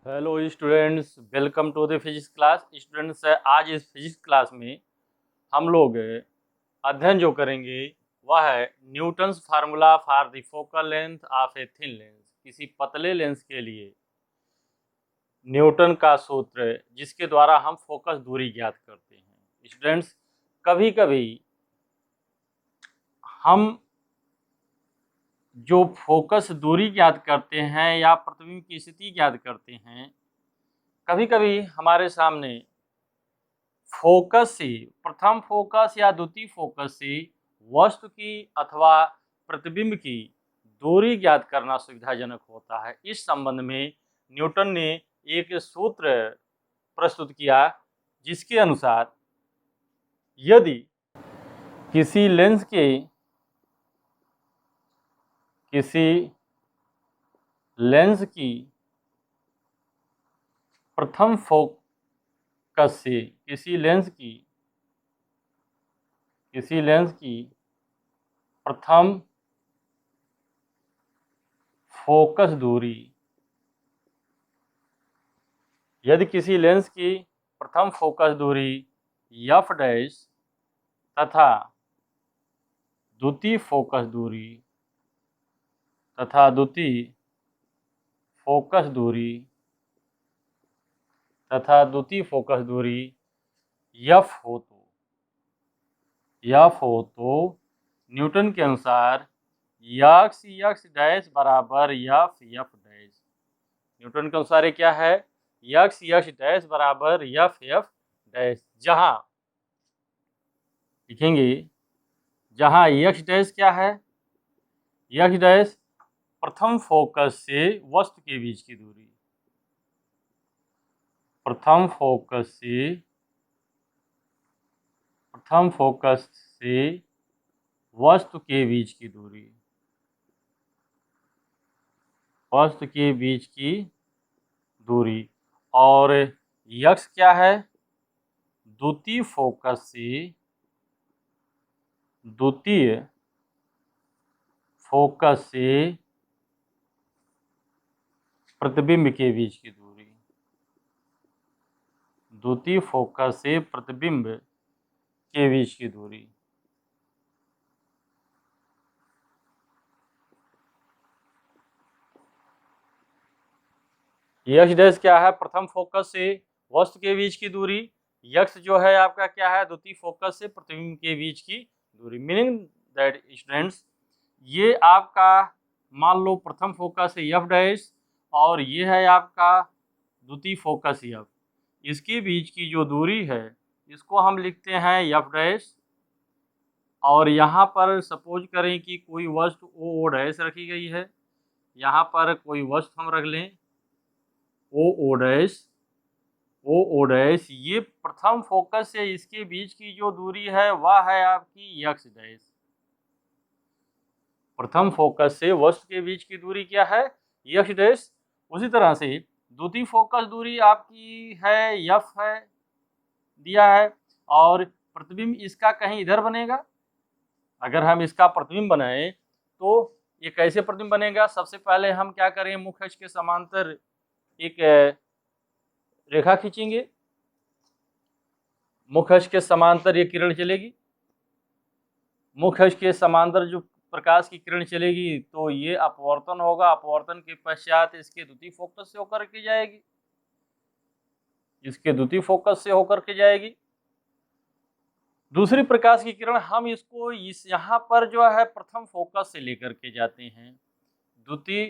Hello students, welcome to the physics class. Students, आज इस physics class में हम लोग अध्ययन जो करेंगे वह है Newton's formula for the focal length of a thin lens. किसी पतले लेंस के लिए न्यूटन का सूत्र जिसके द्वारा हम फोकस दूरी ज्ञात करते हैं। स्टूडेंट्स, कभी कभी हम जो फोकस दूरी ज्ञात करते हैं या प्रतिबिंब की स्थिति ज्ञात करते हैं, कभी कभी हमारे सामने फोकस से, प्रथम फोकस या द्वितीय फोकस से वस्तु की अथवा प्रतिबिंब की दूरी ज्ञात करना सुविधाजनक होता है। इस संबंध में न्यूटन ने एक सूत्र प्रस्तुत किया जिसके अनुसार यदि किसी लेंस की प्रथम फोकस से किसी लेंस की प्रथम फोकस दूरी, यदि किसी लेंस की प्रथम फोकस दूरी f डैश तथा द्वितीय फोकस दूरी f हो तो न्यूटन के अनुसार x डैश बराबर f डैश। न्यूटन के अनुसार ये क्या है? x डैश बराबर f डैश। जहां लिखेंगे, जहां x डैश क्या है? x डैश प्रथम फोकस से वस्तु के बीच की दूरी, प्रथम फोकस से वस्तु के बीच की दूरी, और x क्या है? द्वितीय फोकस से प्रतिबिंब के बीच की दूरी, द्वितीय फोकस से प्रतिबिंब के बीच की दूरी। x डैश क्या है? प्रथम फोकस से वस्तु के बीच की दूरी। x जो है आपका क्या है? द्वितीय फोकस से प्रतिबिंब के बीच की दूरी। मीनिंग दैट स्टूडेंट्स, ये आपका मान लो प्रथम फोकस है f डैश और ये है आपका द्वितीय फोकस f। इसके बीच की जो दूरी है इसको हम लिखते हैं f डैश, और यहाँ पर सपोज करें कि कोई वस्तु o डैश रखी गई है। यहाँ पर कोई वस्तु हम रख लें o डैश। ये प्रथम फोकस से इसके बीच की जो दूरी है वह है आपकी x डैश। प्रथम फोकस से वस्तु के बीच की दूरी क्या है? x dash. उसी तरह से द्वितीय फोकस दूरी आपकी है f है, दिया है, और प्रतिबिंब इसका कहीं इधर बनेगा। अगर हम इसका प्रतिबिंब बनाएं तो ये कैसे प्रतिबिंब बनेगा? सबसे पहले हम क्या करें, मुख्य अक्ष के समांतर एक रेखा खींचेंगे। मुख्य अक्ष के समांतर ये किरण चलेगी। मुख्य अक्ष के समांतर जो प्रकाश की किरण चलेगी तो ये अपवर्तन होगा। अपवर्तन के पश्चात इसके द्वितीय फोकस से होकर के जाएगी, दूसरी प्रकाश की किरण हम इसको यहाँ पर जो है प्रथम फोकस से लेकर के जाते हैं। द्वितीय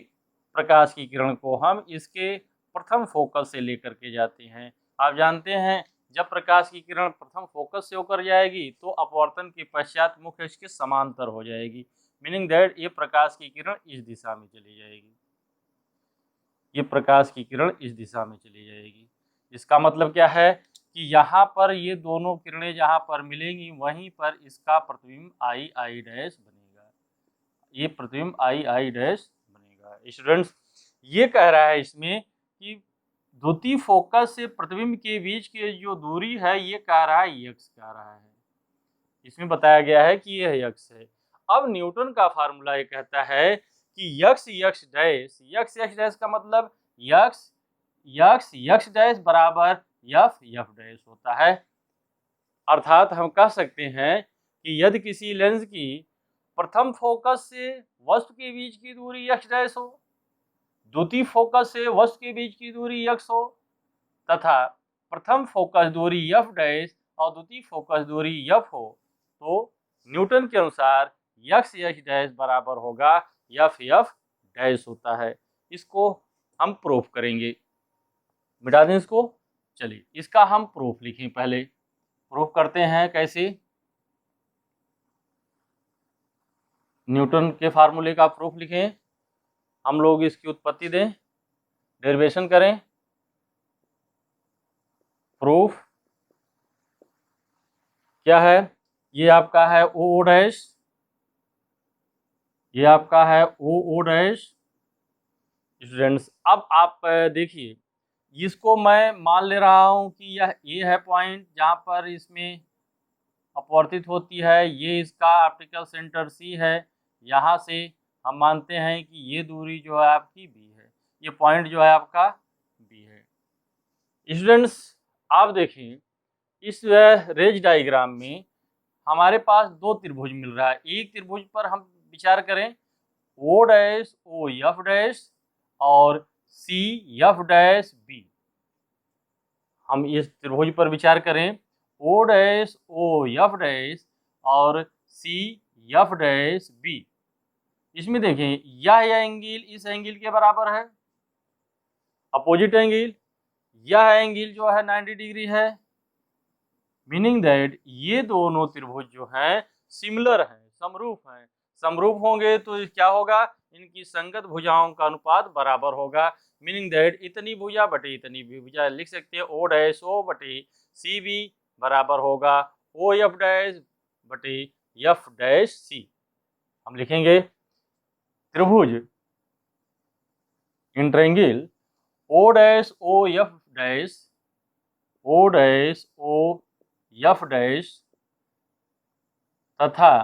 प्रकाश की किरण को हम इसके प्रथम फोकस से लेकर के जाते हैं। आप जानते हैं जब प्रकाश की किरण प्रथम फोकस से होकर जाएगी तो अपवर्तन के पश्चात मुख्य अक्ष के समांतर हो जाएगी। मीनिंग दैट ये प्रकाश की किरण इस दिशा में चली जाएगी। इसका मतलब क्या है कि यहाँ पर ये दोनों किरणें जहाँ पर मिलेंगी वहीं पर इसका प्रतिबिंब आई डैश बनेगा। ये प्रतिबिंब आई डैश बनेगा। स्टूडेंट्स, ये कह रहा है इसमें कि द्वितीय फोकस से प्रतिबिंब के बीच की जो दूरी है ये कह रहा है x कह रहा है। इसमें बताया गया है कि यह x है। अब न्यूटन का फार्मूला ये कहता है कि x डैश का मतलब x यक्स यक्स डैश बराबर यफ यफ डैश होता है। अर्थात हम कह सकते हैं कि यदि किसी लेंस की प्रथम फोकस से वस्तु के बीच की दूरी यक्स डैश हो, द्वितीय फोकस से वस्तु के बीच की दूरी यक्स हो तथा प्रथम फोकस दूरी यफ डैश और द्वितीय फोकस दूरी यफ हो, तो न्यूटन के अनुसार यक्स यक्स डैश बराबर होगा यफ यफ डैश होता है। इसको हम प्रूफ करेंगे। मिटा दें इसको। चलिए इसका हम प्रूफ लिखें। पहले प्रूफ करते हैं कैसे। न्यूटन के फार्मूले का प्रूफ लिखें। हम लोग इसकी उत्पत्ति दें, डेरिवेशन करें। प्रूफ क्या है? ये आपका है ओ डैश, ये आपका है ओ डैश। स्टूडेंट्स अब आप देखिए, इसको मैं मान ले रहा हूं कि यह ए है पॉइंट जहां पर इसमें अपवर्तित होती है, ये इसका ऑप्टिकल सेंटर सी है। यहाँ से हम मानते हैं कि ये दूरी जो है आपकी बी है, ये पॉइंट जो है आपका बी है। स्टूडेंट्स आप देखिए, इस रेज डायग्राम में हमारे पास दो त्रिभुज मिल रहा है। एक त्रिभुज पर हम विचार करें O dash O F dash और सी एफ डैश बी। हम इस त्रिभुज पर विचार करें O dash O F dash और सी एफ डैश बी। इसमें देखें यह एंगल इस एंगल के बराबर है, अपोजिट एंगल। यह एंगल जो है 90 डिग्री है, मीनिंग दैट ये दोनों त्रिभुज जो हैं सिमिलर हैं, समरूप हैं। समरूप होंगे तो क्या होगा, इनकी संगत भुजाओं का अनुपात बराबर होगा। मीनिंग दैट इतनी भुजा बटे इतनी भुजा लिख सकते हैं। ओ डैश ओ बटे सी बी बराबर होगा ओ एफ डैश बटे एफ डैश सी। हम लिखेंगे त्रिभुज in triangle O dash O F dash O dash O F dash तथा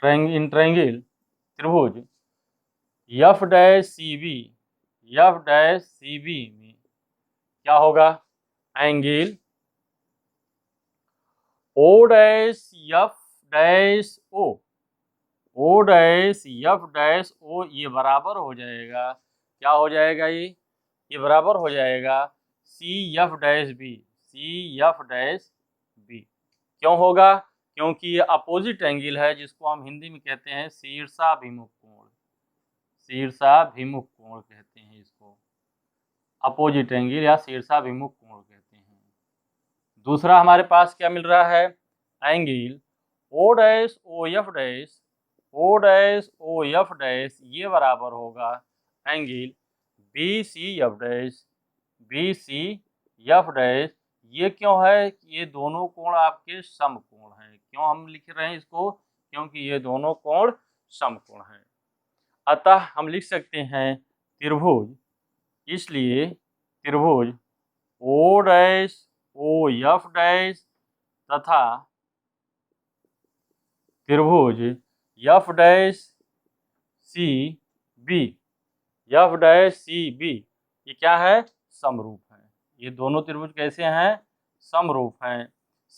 इंट्रायंगल त्रिभुज F dash C B, F dash C B में क्या होगा, angle O dash F dash O dash F dash O, ये बराबर हो जाएगा, क्या हो जाएगा, ये बराबर हो जाएगा C F dash B, C F dash B. क्यों होगा? क्योंकि ये अपोजिट एंगल है, जिसको हम हिंदी में कहते हैं शीर्षाभिमुख कोण। शीर्षाभिमुख कोण कहते हैं इसको, अपोजिट एंगल या शीर्षाभिमुख कोण कहते हैं। दूसरा हमारे पास क्या मिल रहा है, angle O dash O F dash, O dash O F dash, ये बराबर होगा angle B C F dash, B C F dash. ये क्यों है? ये दोनों कोण आपके समकोण हैं। क्यों हम लिख रहे हैं इसको? क्योंकि ये दोनों कोण समकोण हैं। अतः हम लिख सकते हैं त्रिभुज, इसलिए त्रिभुज O dash O F dash तथा त्रिभुज F dash C B, F dash C B, ये क्या है, समरूप है। ये दोनों त्रिभुज कैसे हैं, समरूप हैं।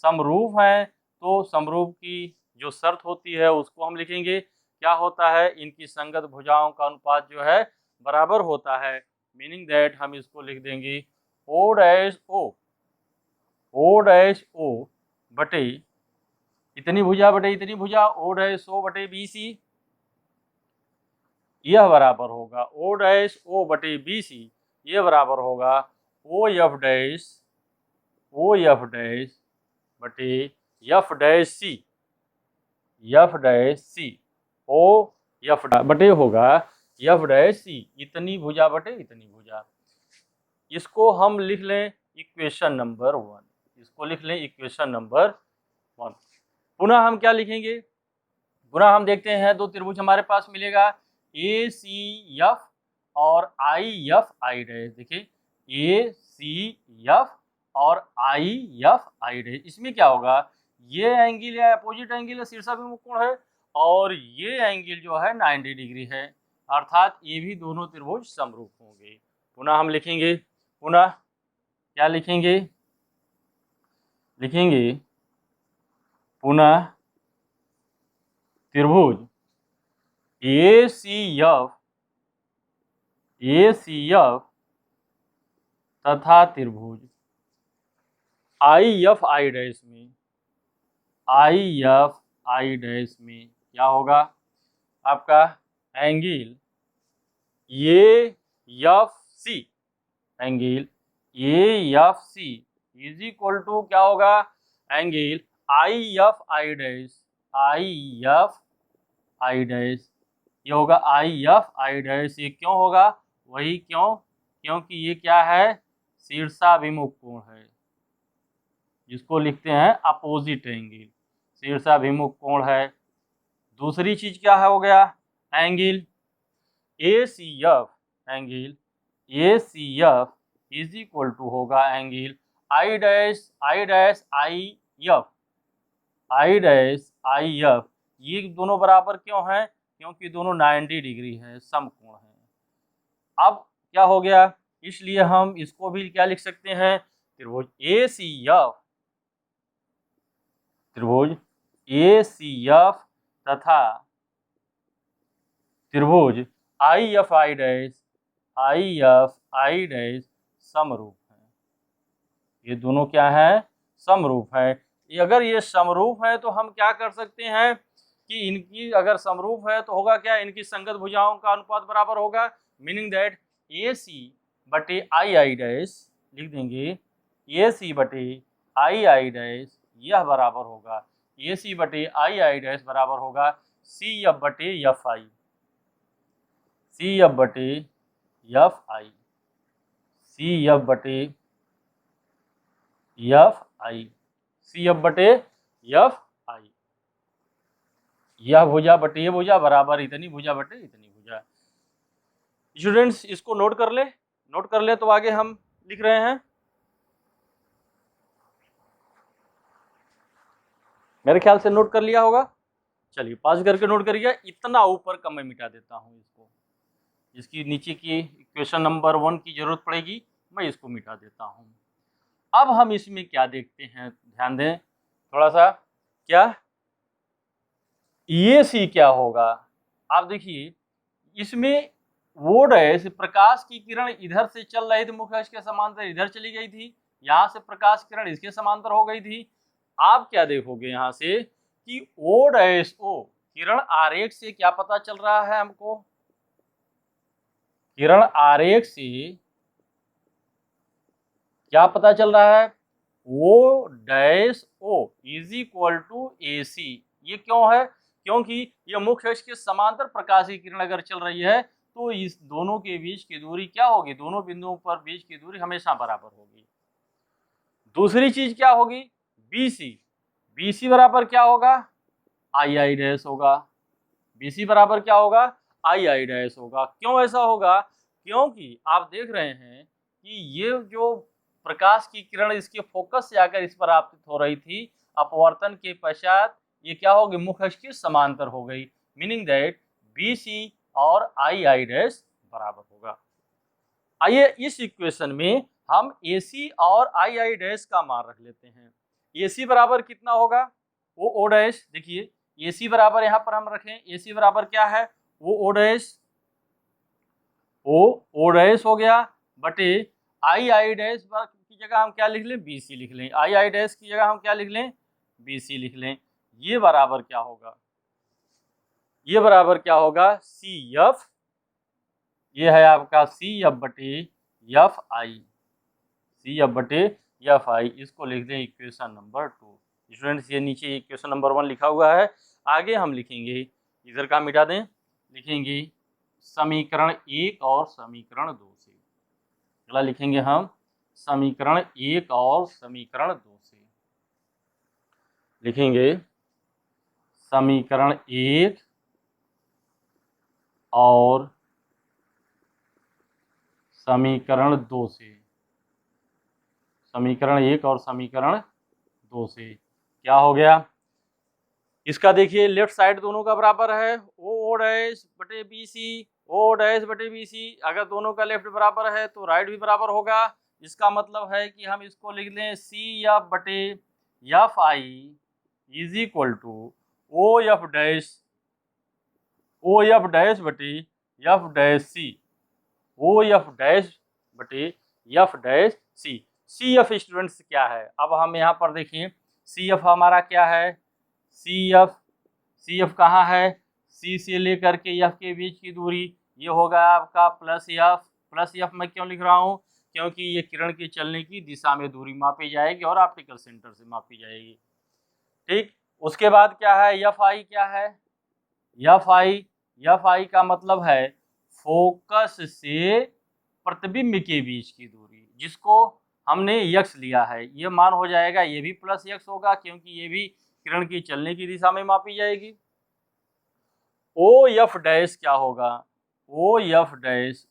समरूप हैं तो समरूप की जो शर्त होती है उसको हम लिखेंगे। क्या होता है, इनकी संगत भुजाओं का अनुपात जो है बराबर होता है। मीनिंग दैट हम इसको लिख देंगे ओ डैश ओ डैश ओ बटे इतनी भुजा बटे इतनी भुजा, ओ डैश ओ बटे बी सी, यह बराबर होगा ओ डैश ओ बटे बी सी, ये बराबर होगा ओ एफ डैश बटे एफ डैश सी, F dash C, O F बटे होगा एफ डैश सी, इतनी भुजा बटे इतनी भुजा। इसको हम लिख लें इक्वेशन नंबर 1, इसको लिख लें इक्वेशन नंबर 1। पुनः हम क्या लिखेंगे, पुनः हम देखते हैं दो त्रिभुज हमारे पास मिलेगा ए सी एफ और आई एफ आई डैश। देखिए ए सी एफ और आई एफ आई डैश, इसमें क्या होगा, ये एंगल या अपोजिट एंगल या शीर्षाभिमुख कोण है और ये एंगल जो है 90 डिग्री है, अर्थात ये भी दोनों त्रिभुज समरूप होंगे। पुनः हम लिखेंगे, पुनः क्या लिखेंगे, लिखेंगे पुनः त्रिभुज ACF तथा त्रिभुज IFI डैश में क्या होगा आपका angle AFC, angle AFC is equal to क्या होगा, एंगल IFI डैश, ये होगा IFI डैश। ये क्यों होगा, वही क्यों, क्योंकि ये क्या है, शीर्षाभिमुख कोण है, जिसको लिखते हैं अपोजिट एंगल, शीर्षाभिमुख कोण है। दूसरी चीज क्या है, हो गया angle ACF, angle ACF is equal to होगा एंगल I डैश IF। ये दोनों बराबर क्यों हैं, क्योंकि दोनों 90 डिग्री है, समकोण है। अब क्या हो गया, इसलिए हम इसको भी क्या लिख सकते हैं, त्रिभुज ACF तथा त्रिभुज IFI डैश समरूप है। ये दोनों क्या है, समरूप है। अगर ये समरूप है तो हम क्या कर सकते हैं कि इनकी अगर समरूप है तो होगा क्या, इनकी संगत भुजाओं का अनुपात बराबर होगा, मीनिंग दैट AC बटे II डैश लिख देंगे, AC बटे II डैश यह बराबर होगा, AC बटे II डैश बराबर होगा CF बटे FI, CF बटे FI, CF बटे FI, CF बटे FI। यह भुजा बटे ये भुजा बराबर इतनी भुजा बटे इतनी भुजा। स्टूडेंट्स इसको नोट कर ले तो आगे हम लिख रहे हैं। मेरे ख्याल से नोट कर लिया होगा, चलिए पास करके नोट करिए। इतना ऊपर का मैं मिटा देता हूँ इसको, इसकी नीचे की इक्वेशन नंबर 1 की जरूरत पड़ेगी, मैं इसको मिटा देता हूँ। अब हम इसमें क्या देखते हैं, ध्यान दें थोड़ा सा, क्या AC क्या होगा, आप देखिए इसमें वो डैश प्रकाश की किरण इधर से चल रही थी, मुख्य अक्ष के समांतर इधर चली गई थी, यहाँ से प्रकाश किरण इसके समांतर हो गई थी। आप क्या देखोगे यहाँ से कि O डैश O किरण आरेख से क्या पता चल रहा है हमको, किरण आरेख से क्या पता चल रहा है, O dash O is equal to AC। ये क्यों है, क्योंकि ये मुख्य अक्ष के समांतर प्रकाश की किरण अगर चल रही है तो इस दोनों के बीच की दूरी क्या होगी, दोनों बिंदुओं पर बीच की दूरी हमेशा बराबर होगी। दूसरी चीज क्या होगी, BC बराबर क्या होगा, II डैश होगा, BC बराबर क्या होगा, II डैश होगा। क्यों ऐसा होगा, क्योंकि आप देख रहे हैं कि ये जो प्रकाश की किरण इसके फोकस से आकर इस पर आपतित हो रही थी, अपवर्तन के पश्चात ये क्या होगी, मुख्य अक्ष के समांतर हो गई, मीनिंग दैट BC और II डैश बराबर होगा। आइए इस इक्वेशन में हम AC और II डैश का मान रख लेते हैं। AC बराबर कितना होगा, वो O डैश, देखिए AC बराबर यहाँ पर हम रखें, AC बराबर क्या है, वो O डैश, O डैश हो गया बटे II डैश की जगह हम क्या लिख लें, BC लिख लें, II डैश की जगह हम क्या लिख लें, BC लिख लें। ये बराबर क्या होगा, ये बराबर क्या होगा, CF, ये है आपका CF बटे FI, CF बटे FI, इसको लिख दें इक्वेशन नंबर 2। स्टूडेंट्स ये नीचे इक्वेशन नंबर 1 लिखा हुआ है, आगे हम लिखेंगे, इधर का मिटा दें, लिखेंगे समीकरण 1 और समीकरण 2 से। अगला लिखेंगे हम समीकरण 1 और समीकरण 2 से, लिखेंगे समीकरण 1 और समीकरण 2 से, समीकरण 1 और समीकरण 2 से क्या हो गया, इसका देखिए लेफ्ट साइड दोनों का बराबर है, O डैश बटे BC, ओ डैश बटे बी सी, अगर दोनों का लेफ्ट बराबर है तो राइट भी बराबर होगा। इसका मतलब है कि हम इसको लिख लें सी एफ बटे F I is equal to O F dash बटे F dash C, O F dash बटे F dash C. C F students क्या है, अब हम यहाँ पर देखिए सी एफ हमारा क्या है, सी एफ कहाँ है, सी से लेकर के एफ के बीच की दूरी, ये होगा आपका प्लस एफ मैं क्यों लिख रहा हूँ, क्योंकि ये किरण के चलने की दिशा में दूरी मापी जाएगी और ऑप्टिकल सेंटर से मापी जाएगी। ठीक, उसके बाद क्या है, एफ आई क्या है, एफ आई का मतलब है फोकस से प्रतिबिंब के बीच की दूरी, जिसको हमने यक्स लिया है, ये मान हो जाएगा, ये भी प्लस यक्स होगा क्योंकि ये भी किरण की चलने की दिशा में मापी जाएगी। ओ एफ डैश क्या होगा, ओ एफ डैश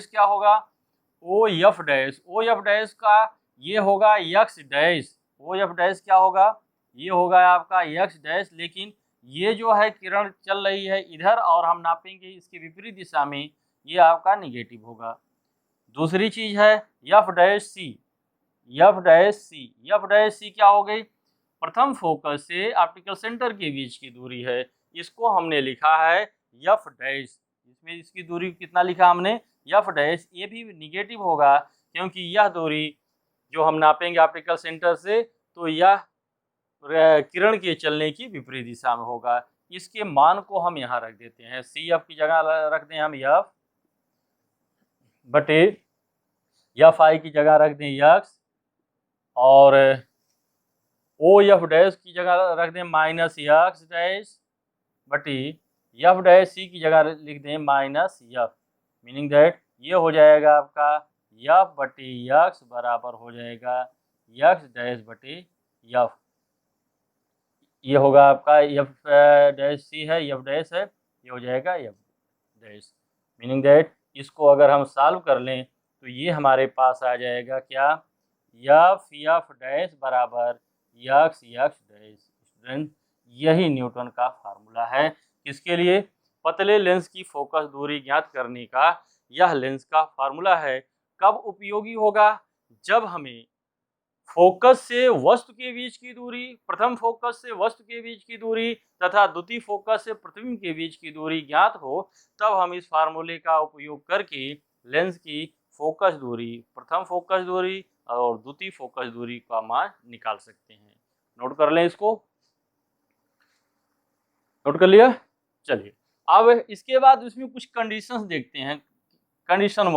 क्या होगा, ओ एफ डैश का ये होगा x dash, O F dash क्या होगा, ये होगा आपका यक्स डैश, लेकिन ये जो है किरण चल रही है इधर और हम नापेंगे इसके विपरीत दिशा में, ये आपका निगेटिव होगा। दूसरी चीज है एफ डैश सी क्या हो गई, प्रथम फोकस से ऑप्टिकल सेंटर के बीच की दूरी है, इसको हमने लिखा है एफ डैश, इसमें इसकी दूरी कितना लिखा हमने, एफ डैश, ये भी निगेटिव होगा क्योंकि यह दूरी जो हम नापेंगे ऑप्टिकल सेंटर से तो यह किरण के चलने की विपरीत दिशा में होगा। इसके मान को हम यहाँ रख देते हैं, सी एफ की जगह रख दें हम एफ बटे एफ आई की जगह रख दें यक्स, और ओ एफ डैश की जगह रख दें माइनस यक्स डैश बटी एफ डैश सी की जगह लिख दें माइनस एफ, मीनिंग दैट ये हो जाएगा आपका एफ बटी यक्स बराबर हो जाएगा यक्स डैश बटी एफ, ये होगा आपका एफ डैश सी है, एफ डैश है, ये हो जाएगा एफ डैश, मीनिंग दैट इसको अगर हम सॉल्व कर लें तो ये हमारे पास आ जाएगा क्या, एफ डैश बराबर यक्स डैश। स्टूडेंट यही न्यूटन का फार्मूला है, किसके लिए, पतले लेंस की फोकस दूरी ज्ञात करने का यह लेंस का फार्मूला है। कब उपयोगी होगा, जब हमें फोकस से वस्तु के बीच की दूरी, प्रथम फोकस से वस्तु के बीच की दूरी तथा द्वितीय फोकस से प्रतिबिंब के बीच की दूरी ज्ञात हो, तब हम इस फार्मूले का उपयोग करके लेंस की फोकस दूरी, प्रथम फोकस दूरी और द्वितीय फोकस दूरी का मान निकाल सकते हैं। नोट कर लें, इसको नोट कर लिया। चलिए अब इसके बाद इसमें कुछ कंडीशंस देखते हैं। कंडीशन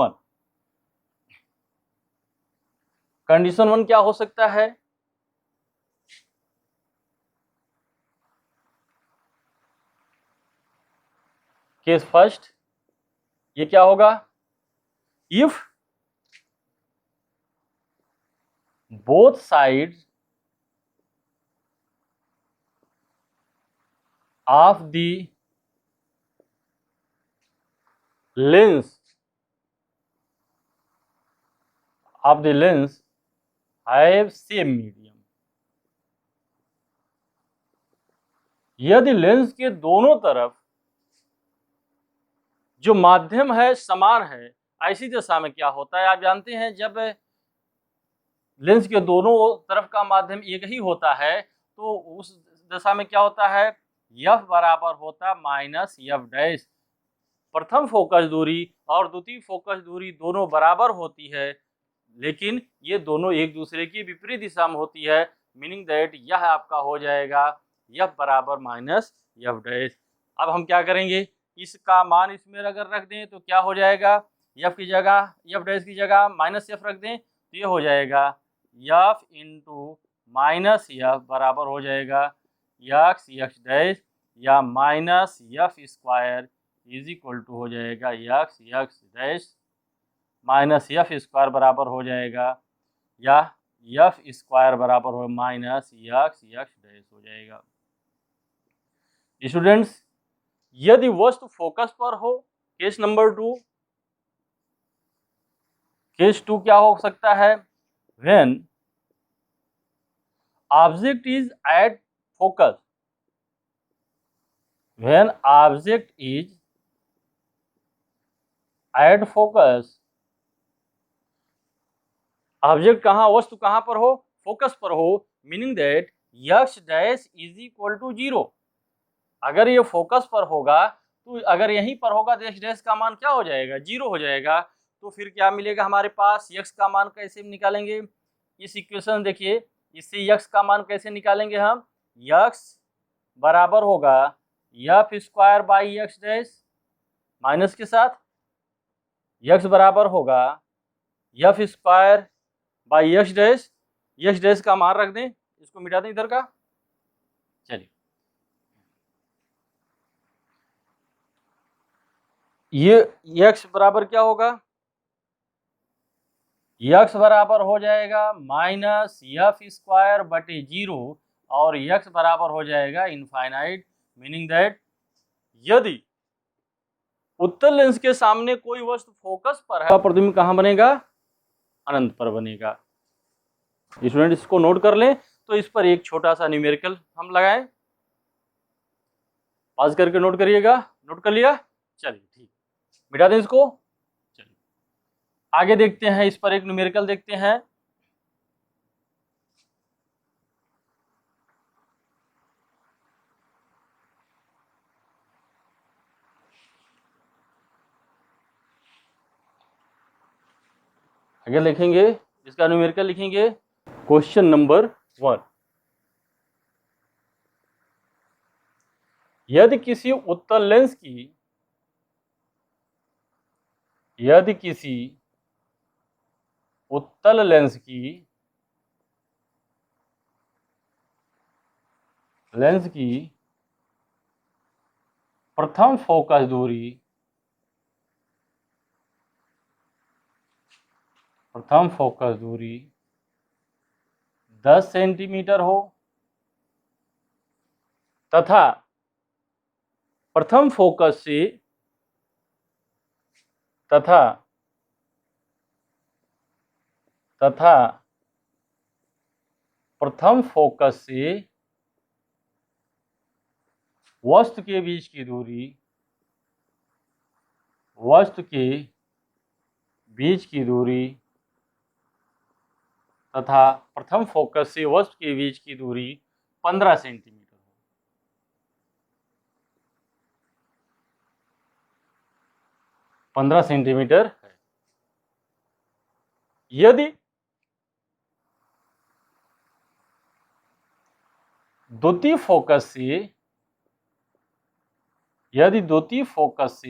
वन क्या हो सकता है, केस फर्स्ट, ये क्या होगा, if both sides of the lens have same medium, यदि लेंस के दोनों तरफ जो माध्यम है समान है, ऐसी दशा में क्या होता है, आप जानते हैं जब लेंस के दोनों तरफ का माध्यम एक ही होता है तो उस दशा में क्या होता है, एफ बराबर होता है माइनस एफ डैश, प्रथम फोकस दूरी और द्वितीय फोकस दूरी दोनों बराबर होती है, लेकिन ये दोनों एक दूसरे की विपरीत दिशा में होती है, मीनिंग दैट यह आपका हो जाएगा एफ बराबर माइनस एफ डैश। अब हम क्या करेंगे, इसका मान इसमें अगर रख दें तो क्या हो जाएगा, एफ की जगह, एफ डैश की जगह माइनस एफ रख दें तो ये हो जाएगा एफ इंटू माइनस एफ बराबर हो जाएगा यक्स डैश या minus F square is equal to हो जाएगा x dash minus F square बराबर हो जाएगा या एफ स्क्वायर बराबर हो माइनस यक्स डैश हो जाएगा। स्टूडेंट्स यदि वस्तु फोकस पर हो, केस नंबर 2, केस 2 क्या हो सकता है, when object is at focus, when object is at focus, object कहाँ, वस्तु कहाँ पर हो, फोकस पर हो, meaning that x dash is equal to 0। अगर ये फोकस पर होगा तो अगर यहीं पर होगा तो एक्स डैश का मान क्या हो जाएगा, 0 हो जाएगा। तो फिर क्या मिलेगा हमारे पास, यक्स का मान कैसे निकालेंगे, इस इक्वेशन देखिए, इससे यक्स का मान कैसे निकालेंगे हम, यक्स बराबर होगा F square by x dash minus के साथ, यक्स बराबर होगा F square by x dash का मान रख दें, इसको मिटा दें इधर का। चलिए ये x बराबर क्या होगा, x बराबर हो जाएगा माइनस एफ स्क्वायर बटे 0 और x बराबर हो जाएगा इनफाइनाइट, मीनिंग दैट यदि उत्तल लेंस के सामने कोई वस्तु फोकस पर है, प्रतिबिंब कहाँ बनेगा, अनंत पर बनेगा। स्टूडेंट इसको नोट कर लें। तो इस पर एक छोटा सा न्यूमेरिकल हम लगाएं, पास करके नोट करिएगा, नोट कर लिया, चलिए ठीक, मिटा दें इसको। चलिए आगे देखते हैं, इस पर एक न्यूमेरिकल देखते हैं। आगे लिखेंगे, इसका न्यूमेरिकल लिखेंगे, क्वेश्चन नंबर 1, यदि किसी उत्तल लेंस की, यदि किसी उत्तल लेंस की प्रथम फोकस दूरी, प्रथम फोकस दूरी 10 सेंटीमीटर हो तथा प्रथम फोकस से प्रथम फोकस से वस्तु के बीच की दूरी, वस्तु के बीच की दूरी तथा प्रथम फोकस से वस्तु के बीच की दूरी 15 सेंटीमीटर हो। 15 सेंटीमीटर है। यदि द्वितीय फोकस से, यदि द्वितीय फोकस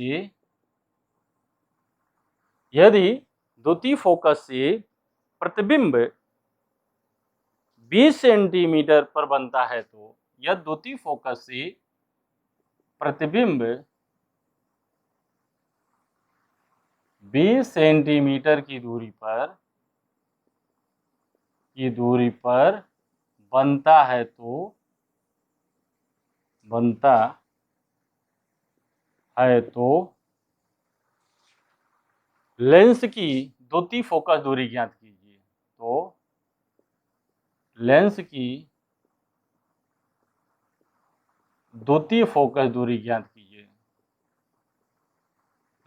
से प्रतिबिंब 20 सेंटीमीटर पर बनता है, तो यह द्वितीय फोकस से प्रतिबिंब 20 सेंटीमीटर की दूरी पर बनता है, तो लेंस की द्वितीय फोकस दूरी ज्ञात कीजिए। तो लेंस की द्वितीय फोकस दूरी ज्ञात कीजिए,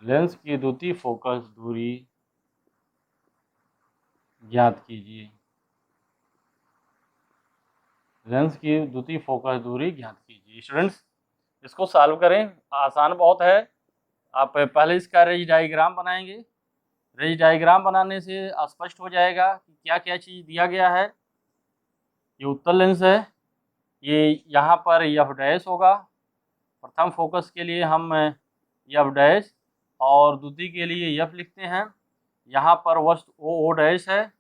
लेंस की द्वितीय फोकस दूरी ज्ञात कीजिए, लेंस की द्वितीय फोकस दूरी ज्ञात कीजिए। स्टूडेंट्स इसको सॉल्व करें, आसान बहुत है। आप पहले इसका रेज डायग्राम बनाएंगे, रेज डायग्राम बनाने से स्पष्ट हो जाएगा कि क्या क्या चीज़ दिया गया है। ये उत्तल लेंस है, ये यहाँ पर एफ डैश होगा, प्रथम फोकस के लिए हम एफ डैश और द्वितीय के लिए एफ लिखते हैं। यहाँ पर वस्तु ओ डैश है,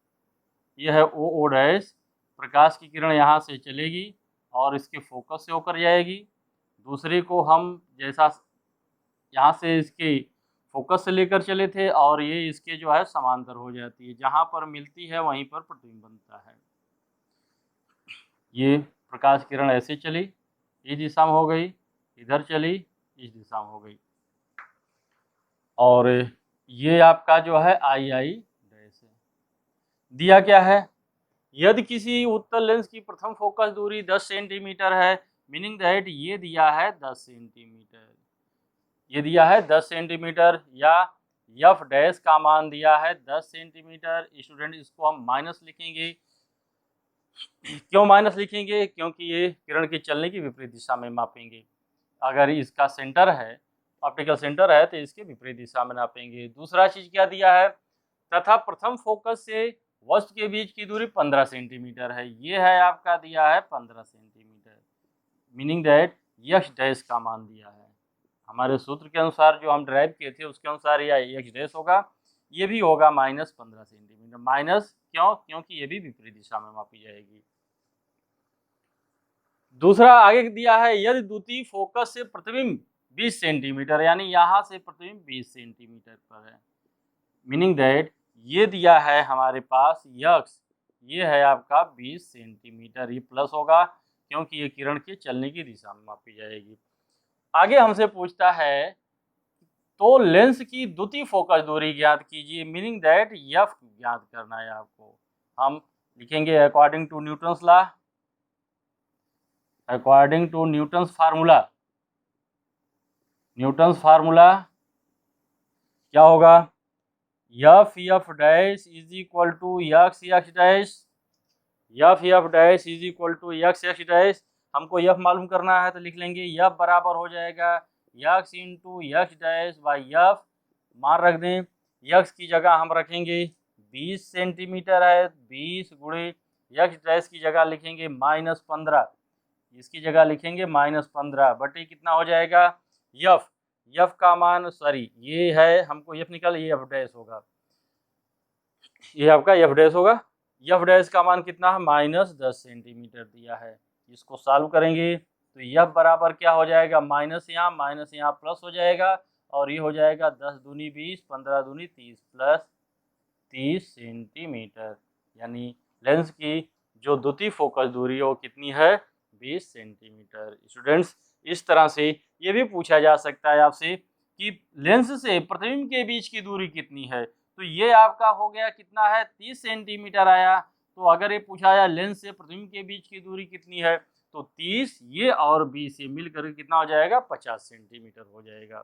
यह है ओ डैश, प्रकाश की किरण यहाँ से चलेगी और इसके फोकस से होकर जाएगी। दूसरे को हम जैसा यहाँ से इसके फोकस से लेकर चले थे और ये इसके जो है समांतर हो जाती है, जहाँ पर मिलती है वहीं पर प्रतिबिंब बनता है। ये प्रकाश किरण ऐसे चली, इस दिशा में हो गई, इधर चली, इस दिशा में हो गई, और ये आपका जो है आई डैश है। दिया क्या है, यदि किसी उत्तल लेंस की प्रथम फोकस दूरी 10 सेंटीमीटर है, मीनिंग दैट ये दिया है 10 सेंटीमीटर, ये दिया है 10 सेंटीमीटर, या एफ डैश का मान दिया है 10 सेंटीमीटर। स्टूडेंट इसको हम माइनस लिखेंगे। क्यों माइनस लिखेंगे? क्योंकि ये किरण के चलने की विपरीत दिशा में मापेंगे। अगर इसका सेंटर है, ऑप्टिकल सेंटर है, तो इसके विपरीत दिशा में नापेंगे। दूसरा चीज क्या दिया है? तथा प्रथम फोकस से वस्तु के बीच की दूरी 15 सेंटीमीटर है। ये है आपका दिया है 15 centimetre. Meaning that x dash का मान दिया है। हमारे सूत्र के अनुसार जो हम ड्राइव किए थे उसके अनुसार यह यक्स डैश होगा। ये भी होगा -15 सेंटीमीटर। माइनस क्यों? क्योंकि ये भी विपरीत दिशा में मापी जाएगी। दूसरा आगे दिया है, यदि द्वितीय फोकस से प्रतिबिंब 20 सेंटीमीटर, यानी यहाँ से प्रतिबिंब 20 सेंटीमीटर पर है। मीनिंग दैट ये दिया है हमारे पास यक्स, ये है आपका 20 सेंटीमीटर। ये प्लस होगा क्योंकि ये किरण के चलने की दिशा में मापी जाएगी। आगे हमसे पूछता है तो लेंस की द्वितीय फोकस दूरी ज्ञात कीजिए। मीनिंग दैट एफ ज्ञात करना है आपको। हम लिखेंगे according to Newton's law, according to Newton's formula. Newton's formula क्या होगा? F dash is equal to x x dash, F dash is equal to x x dash. हमको एफ मालूम करना है तो लिख लेंगे एफ बराबर हो जाएगा x into x dash by F. मान रख दें, एक्स की जगह हम रखेंगे 20 सेंटीमीटर है, 20 गुणे एक्स डैश की जगह लिखेंगे -15, इसकी जगह लिखेंगे -15 बटे कितना हो जाएगा एफ। एफ का मान सॉरी ये है, हमको एफ निकाल, ये एफ डैश होगा, ये आपका एफ डैश होगा। एफ डैश का मान कितना है? -10 सेंटीमीटर दिया है। इसको सॉल्व करेंगे तो एफ बराबर क्या हो जाएगा? माइनस यहाँ प्लस हो जाएगा और ये हो जाएगा 10 दूनी 20, 15 दूनी 30 प्लस 30 सेंटीमीटर। यानी लेंस की जो द्वितीय फोकस दूरी है वो कितनी है? 20 सेंटीमीटर। स्टूडेंट्स इस तरह से ये भी पूछा जा सकता है आपसे कि लेंस से प्रतिबिंब के बीच की दूरी कितनी है। तो ये आपका हो गया कितना है? 30 सेंटीमीटर आया। तो अगर ये पूछा जाए लेंस से प्रतिबिंब के बीच की दूरी कितनी है, तो 30 ये और 20 ये मिलकर कितना हो जाएगा? 50 सेंटीमीटर हो जाएगा।